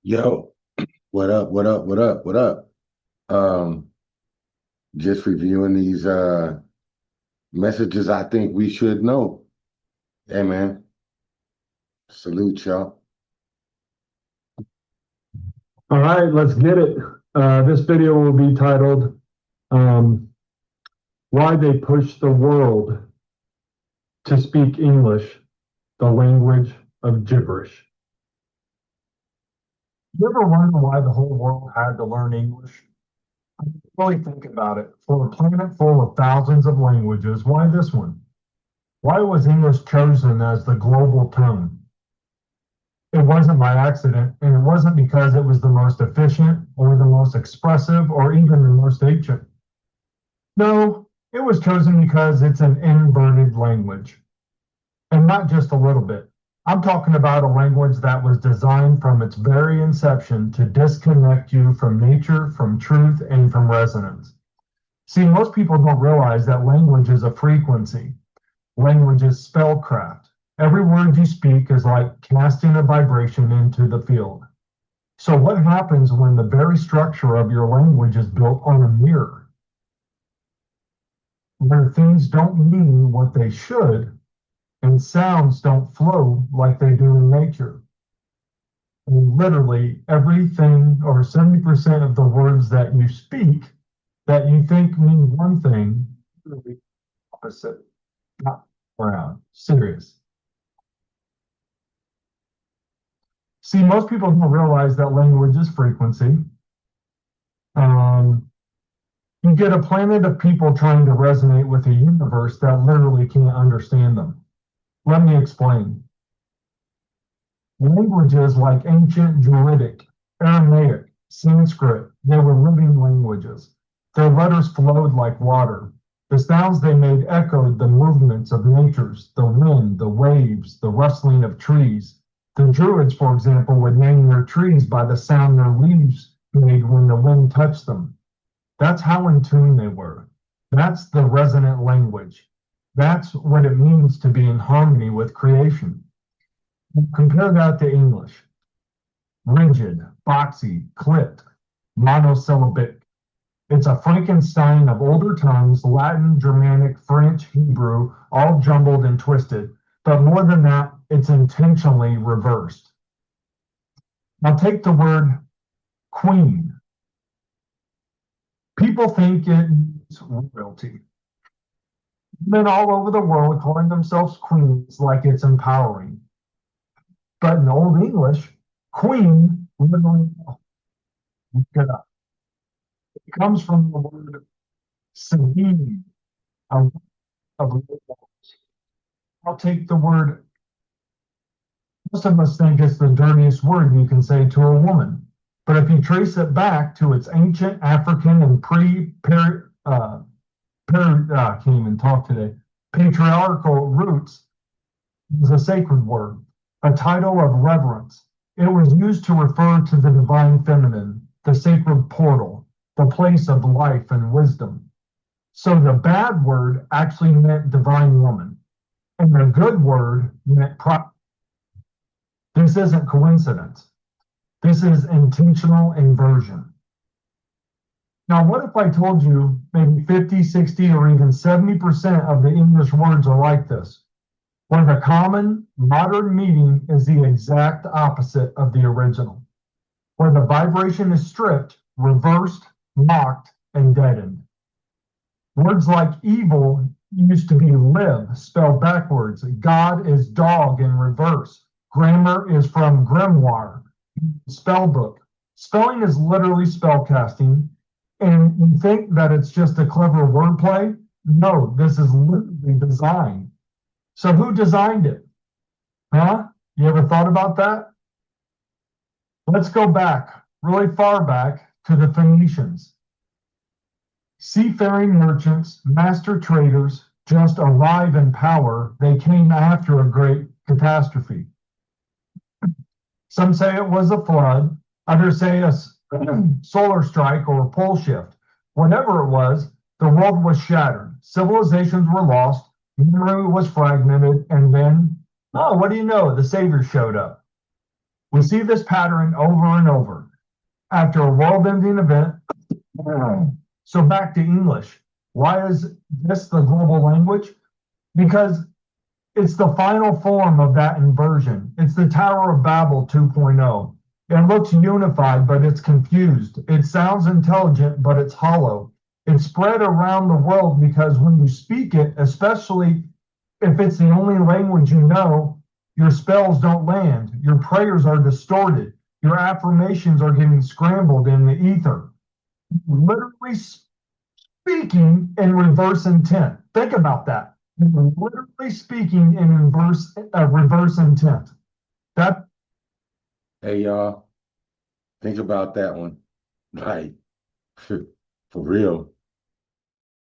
Yo, what up? What up? What up? What up? Um, just reviewing these messages I think we should know. Hey man, salute y'all. All right, let's get it. This video will be titled um, Why They Push the World to Speak English, the Language of Gibberish. You ever wonder why the whole world had to learn English? Really think about it. For a planet full of thousands of languages, why this one? Why was English chosen as the global tongue? It wasn't by accident, and it wasn't because it was the most efficient or the most expressive or even the most ancient. No, it was chosen because it's an inverted language. And not just a little bit. I'm talking about a language that was designed from its very inception to disconnect you from nature, from truth, and from resonance. See, most people don't realize that language is a frequency. Language is spellcraft. Every word you speak is like casting a vibration into the field. So what happens when the very structure of your language is built on a mirror? Where things don't mean what they should, and sounds don't flow like they do in nature. And literally everything, or 70% of the words that you speak that you think mean one thing, really opposite, not around, serious. See, most people don't realize that language is frequency. You get a planet of people trying to resonate with a universe that literally can't understand them. Let me explain. Languages like ancient Druidic, Aramaic, Sanskrit, they were living languages. Their letters flowed like water. The sounds they made echoed the movements of natures, the wind, the waves, the rustling of trees. The Druids, for example, would name their trees by the sound their leaves made when the wind touched them. That's how in tune they were. That's the resonant language. That's what it means to be in harmony with creation. Compare that to English. Rigid, boxy, clipped, monosyllabic. It's a Frankenstein of older tongues, Latin, Germanic, French, Hebrew, all jumbled and twisted. But more than that, it's intentionally reversed. Now take the word queen. People think it's royalty. Men all over the world calling themselves queens like it's empowering. But in Old English, queen literally, look it up. It comes from the word sevine, of I'll take the word, most of us think it's the dirtiest word you can say to a woman. But if you trace it back to its ancient African and I can't even talk today, patriarchal roots, it was a sacred word, a title of reverence. It was used to refer to the divine feminine, the sacred portal, the place of life and wisdom. So the bad word actually meant divine woman, and the good word meant prophet. This isn't coincidence. This is intentional inversion. Now, what if I told you maybe 50, 60, or even 70% of the English words are like this, where the common modern meaning is the exact opposite of the original, where the vibration is stripped, reversed, mocked, and deadened. Words like evil used to be live, spelled backwards. God is dog in reverse. Grammar is from grimoire, spell book. Spelling is literally spell casting. And you think that it's just a clever wordplay? No, this is literally design. So who designed it? Huh? You ever thought about that? Let's go back, really far back, to the Phoenicians. Seafaring merchants, master traders, just arrive in power. They came after a great catastrophe. Some say it was a flood. Others say a solar strike or a pole shift. Whatever it was, the world was shattered. Civilizations were lost. Memory was fragmented. And then, oh, what do you know? The Savior showed up. We see this pattern over and over. After a world-ending event, so back to English. Why is this the global language? Because it's the final form of that inversion. It's the Tower of Babel 2.0. It looks unified, but it's confused. It sounds intelligent, but it's hollow. It's spread around the world because when you speak it, especially if it's the only language you know, your spells don't land. Your prayers are distorted. Your affirmations are getting scrambled in the ether. Literally speaking in reverse intent. Think about that. You're literally speaking in reverse intent. That Hey, y'all, think about that one. Like, for real.